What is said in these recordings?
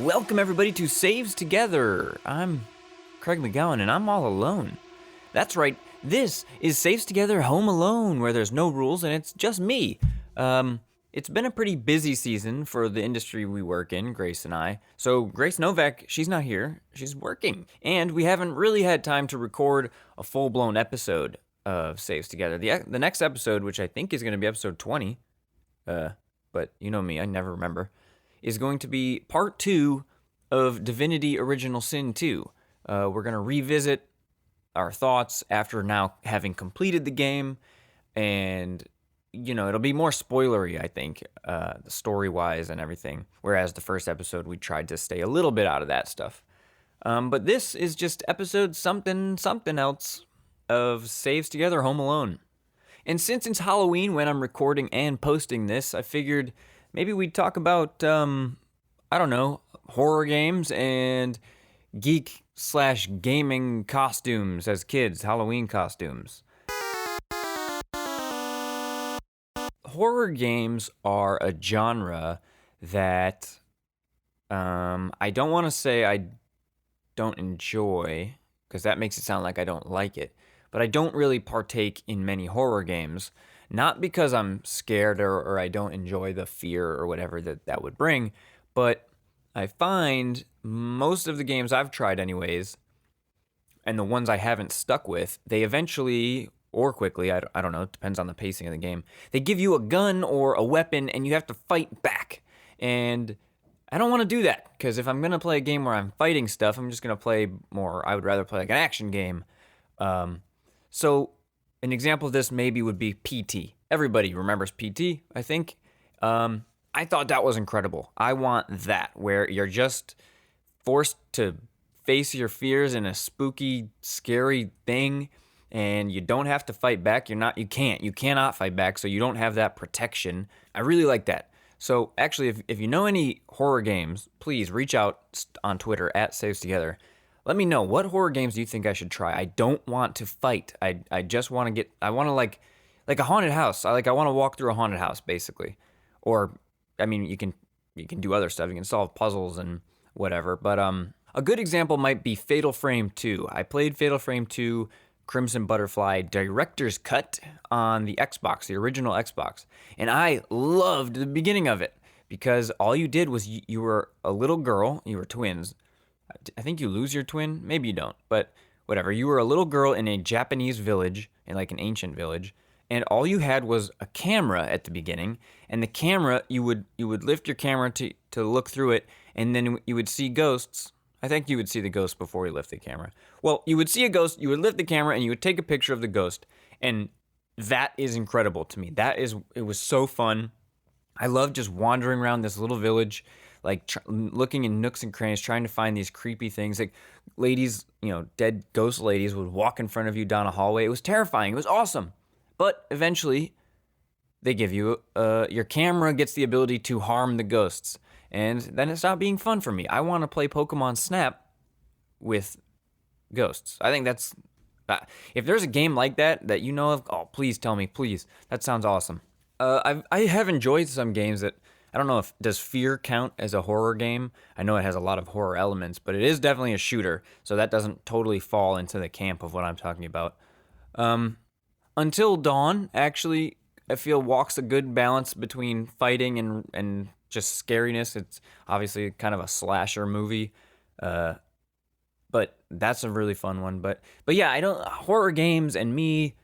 welcome everybody to Saves Together. I'm Craig McGowan and I'm all alone. That's right, this is Saves Together Home Alone, where there's no rules and it's just me. It's been a pretty busy season for the industry we work in, Grace and I. So Grace Novak, she's not here, she's working. And we haven't really had time to record a full-blown episode of Saves Together. The next episode, which I think is going to be episode 20, but you know me, I never remember, is going to be part 2 of Divinity Original Sin 2. We're going to revisit our thoughts after now having completed the game, and it'll be more spoilery, I think, story-wise and everything, whereas the first episode we tried to stay a little bit out of that stuff. But this is just episode something else of Saves Together Home Alone. And since it's Halloween when I'm recording and posting this, I figured maybe we'd talk about, horror games and geek/gaming costumes as kids, Halloween costumes. Horror games are a genre that I don't want to say I don't enjoy, because that makes it sound like I don't like it, but I don't really partake in many horror games, not because I'm scared or I don't enjoy the fear or whatever that would bring, but I find most of the games I've tried anyways, and the ones I haven't stuck with, they eventually, or quickly, I don't know, it depends on the pacing of the game, they give you a gun or a weapon and you have to fight back. And I don't want to do that, because if I'm going to play a game where I'm fighting stuff, I'm just going to play more, I would rather play like an action game. So an example of this maybe would be PT. Everybody remembers PT, I think. I thought that was incredible. I want that, where you're just forced to face your fears in a spooky, scary thing, and you don't have to fight back. You cannot fight back, so you don't have that protection. I really like that. So actually, if you know any horror games, please reach out on Twitter at Saves Together. Let me know, what horror games do you think I should try? I don't want to fight. I just want to like a haunted house. I want to walk through a haunted house, basically. Or, I mean, you can do other stuff. You can solve puzzles and whatever. But a good example might be Fatal Frame 2. I played Fatal Frame 2 Crimson Butterfly Director's Cut on the Xbox, the original Xbox. And I loved the beginning of it, because all you did was you were a little girl. You were twins. I think you lose your twin. Maybe you don't, but whatever. You were a little girl in a Japanese village, in like an ancient village, and all you had was a camera at the beginning. And the camera, you would lift your camera to look through it, and then you would see ghosts. I think you would see the ghost before you lift the camera. Well, you would see a ghost, you would lift the camera, and you would take a picture of the ghost. And that is incredible to me. It was so fun. I love just wandering around this little village, like looking in nooks and crannies, trying to find these creepy things. Like ladies, dead ghost ladies would walk in front of you down a hallway. It was terrifying. It was awesome. But eventually, they give you, your camera gets the ability to harm the ghosts. And then it stopped being fun for me. I want to play Pokemon Snap with ghosts. I think that's, if there's a game like that you know of, oh, please tell me, please. That sounds awesome. I have enjoyed some games that, I don't know if, does Fear count as a horror game? I know it has a lot of horror elements, but it is definitely a shooter, so that doesn't totally fall into the camp of what I'm talking about. Until Dawn, actually, I feel walks a good balance between fighting and just scariness. It's obviously kind of a slasher movie, but that's a really fun one. But yeah, horror games and me,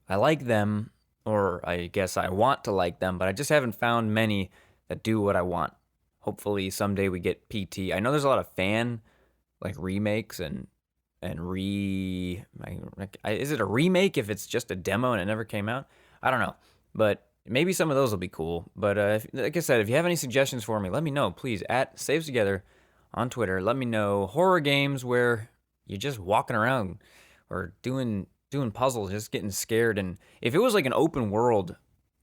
I like them, or I guess I want to like them, but I just haven't found many that do what I want. Hopefully someday we get PT. I know there's a lot of fan remakes and is it a remake if it's just a demo and it never came out? I don't know, but maybe some of those will be cool. But like I said, if you have any suggestions for me, let me know, please, at Saves Together on Twitter. Let me know horror games where you're just walking around or doing puzzles, just getting scared. And if it was like an open world,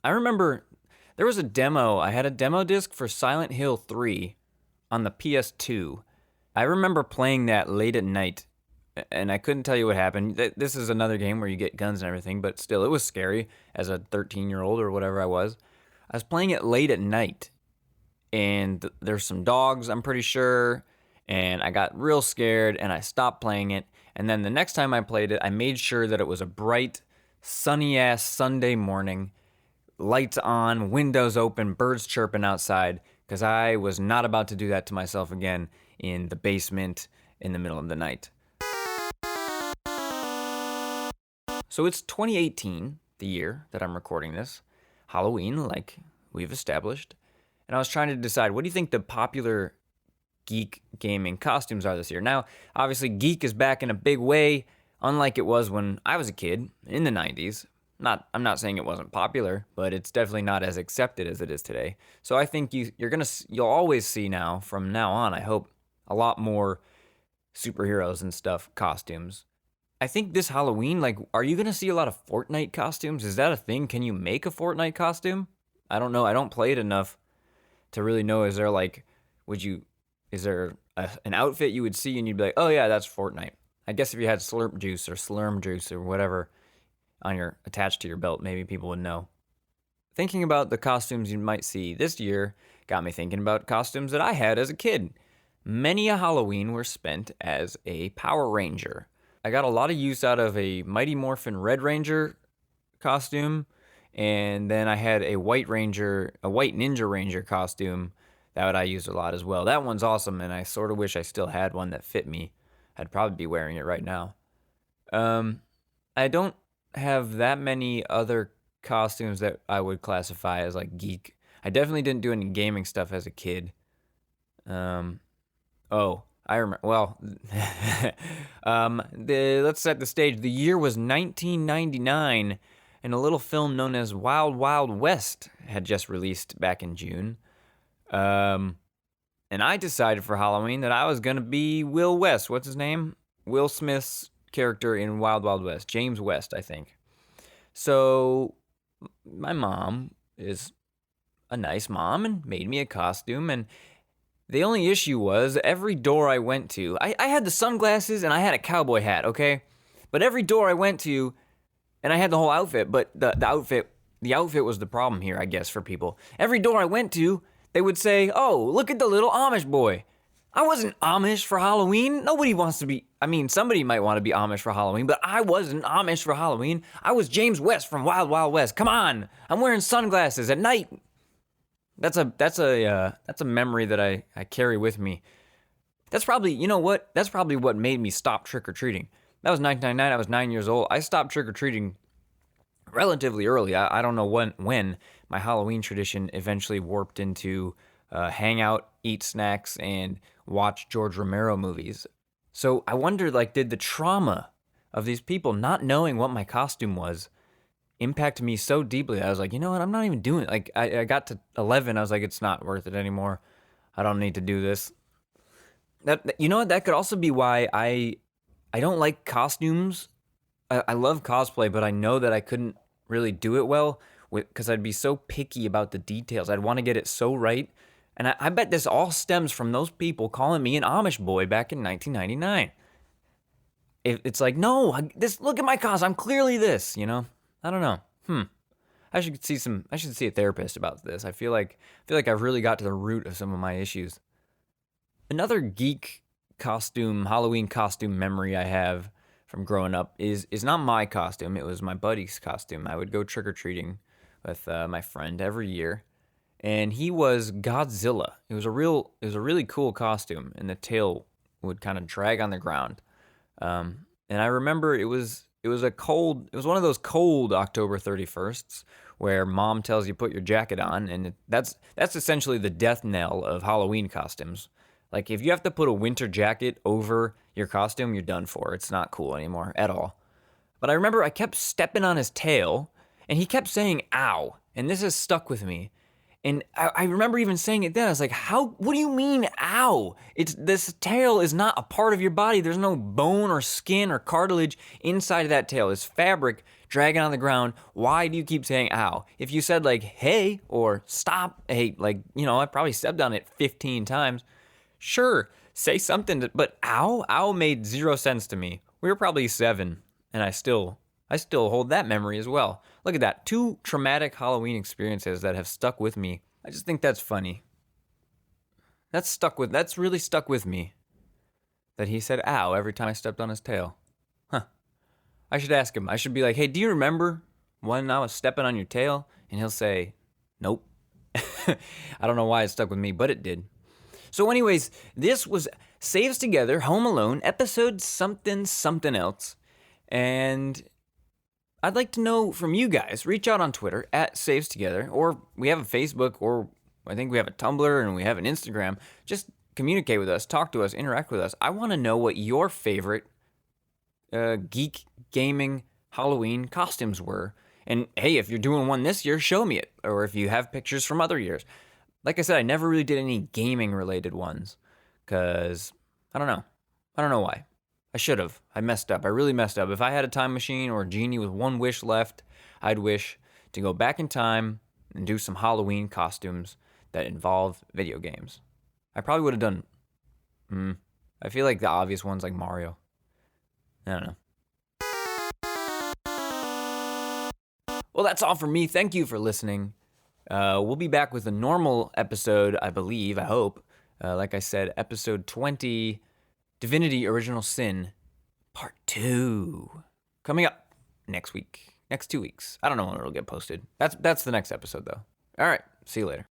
I remember there was a demo. I had a demo disc for Silent Hill 3 on the PS2. I remember playing that late at night, and I couldn't tell you what happened. This is another game where you get guns and everything, but still, it was scary as a 13-year-old or whatever I was. I was playing it late at night, and there's some dogs, I'm pretty sure, and I got real scared and I stopped playing it. And then the next time I played it, I made sure that it was a bright, sunny ass Sunday morning, lights on, windows open, birds chirping outside, because I was not about to do that to myself again in the basement in the middle of the night. So it's 2018, the year that I'm recording this, Halloween, like we've established. And I was trying to decide, what do you think the popular geek gaming costumes are this year? Now, obviously, geek is back in a big way, unlike it was when I was a kid in the 90s. I'm not saying it wasn't popular, but it's definitely not as accepted as it is today. So I think you'll always see now, from now on, I hope, a lot more superheroes and stuff, costumes. I think this Halloween, like, are you gonna see a lot of Fortnite costumes? Is that a thing? Can you make a Fortnite costume? I don't know. I don't play it enough to really know. Is there an outfit you would see and you'd be like, oh yeah, that's Fortnite? I guess if you had Slurp Juice or Slurm Juice or whatever attached to your belt, maybe people would know. Thinking about the costumes you might see this year got me thinking about costumes that I had as a kid. Many a Halloween were spent as a Power Ranger. I got a lot of use out of a Mighty Morphin Red Ranger costume, and then I had a White Ninja Ranger costume that I used a lot as well. That one's awesome, and I sort of wish I still had one that fit me. I'd probably be wearing it right now. I don't have that many other costumes that I would classify as like geek. I definitely didn't do any gaming stuff as a kid. I remember. Well, let's set the stage. The year was 1999, and a little film known as Wild Wild West had just released back in June. And I decided for Halloween that I was going to be Will West. What's his name? Will Smith's character in Wild Wild West. James West, I think. So my mom is a nice mom and made me a costume, and the only issue was every door I went to, I had the sunglasses and I had a cowboy hat, okay? But every door I went to, and I had the whole outfit, but the outfit was the problem here, I guess, for people. Every door I went to, they would say, oh, look at the little Amish boy. I wasn't Amish for Halloween. Nobody wants to be, somebody might want to be Amish for Halloween, but I wasn't Amish for Halloween. I was James West from Wild Wild West. Come on, I'm wearing sunglasses at night. That's a memory that I carry with me. That's probably, you know what? That's probably what made me stop trick-or-treating. That was 1999. I was 9 years old. I stopped trick-or-treating relatively early. I don't know when my Halloween tradition eventually warped into hang out, eat snacks, and watch George Romero movies. So I wondered, like, did the trauma of these people not knowing what my costume was impact me so deeply? I was like, you know what? I'm not even doing it. Like, I got to 11. I was like, it's not worth it anymore. I don't need to do this. You know what? That could also be why I don't like costumes. I love cosplay, but I know that I couldn't really do it well because I'd be so picky about the details. I'd want to get it so right. And I bet this all stems from those people calling me an Amish boy back in 1999. It's like, no, look at my costume. I'm clearly this, you know? I don't know. I should see a therapist about this. I feel like I've really got to the root of some of my issues. Another geek Halloween costume memory I have from growing up is not my costume. It was my buddy's costume. I would go trick-or-treating with my friend every year, and he was Godzilla. It was a really cool costume, and the tail would kind of drag on the ground. And I remember it was one of those cold October 31sts where mom tells you put your jacket on, and that's essentially the death knell of Halloween costumes. Like, if you have to put a winter jacket over your costume, you're done for. It's not cool anymore at all. But I remember I kept stepping on his tail, and he kept saying, ow. And this has stuck with me. And I remember even saying it then. I was like, what do you mean, ow? This tail is not a part of your body. There's no bone or skin or cartilage inside of that tail. It's fabric dragging on the ground. Why do you keep saying ow? If you said, like, hey, or stop, hey, like, you know, I probably stepped on it 15 times. Sure, say something, but ow made zero sense to me. We were probably 7, and I still hold that memory as well. Look at that. 2 traumatic Halloween experiences that have stuck with me. I just think that's funny. That's really stuck with me. That he said "ow" every time I stepped on his tail. Huh. I should ask him. I should be like, "Hey, do you remember when I was stepping on your tail?" And he'll say, "Nope." I don't know why it stuck with me, but it did. So, anyways, this was Saves Together, Home Alone, episode something something else. And I'd like to know from you guys. Reach out on Twitter at Saves Together, or we have a Facebook, or I think we have a Tumblr, and we have an Instagram. Just communicate with us, talk to us, interact with us. I want to know what your favorite geek gaming Halloween costumes were. And hey, if you're doing one this year, show me it. Or if you have pictures from other years. Like I said, I never really did any gaming related ones. Because, I don't know. I don't know why. I should have. I messed up. I really messed up. If I had a time machine or a genie with one wish left, I'd wish to go back in time and do some Halloween costumes that involve video games. I probably would have done... I feel like the obvious ones like Mario. I don't know. Well, that's all for me. Thank you for listening. We'll be back with a normal episode, I believe, I hope. Like I said, episode 20, Divinity Original Sin, part 2. Coming up next week. Next 2 weeks. I don't know when it'll get posted. That's the next episode, though. All right. See you later.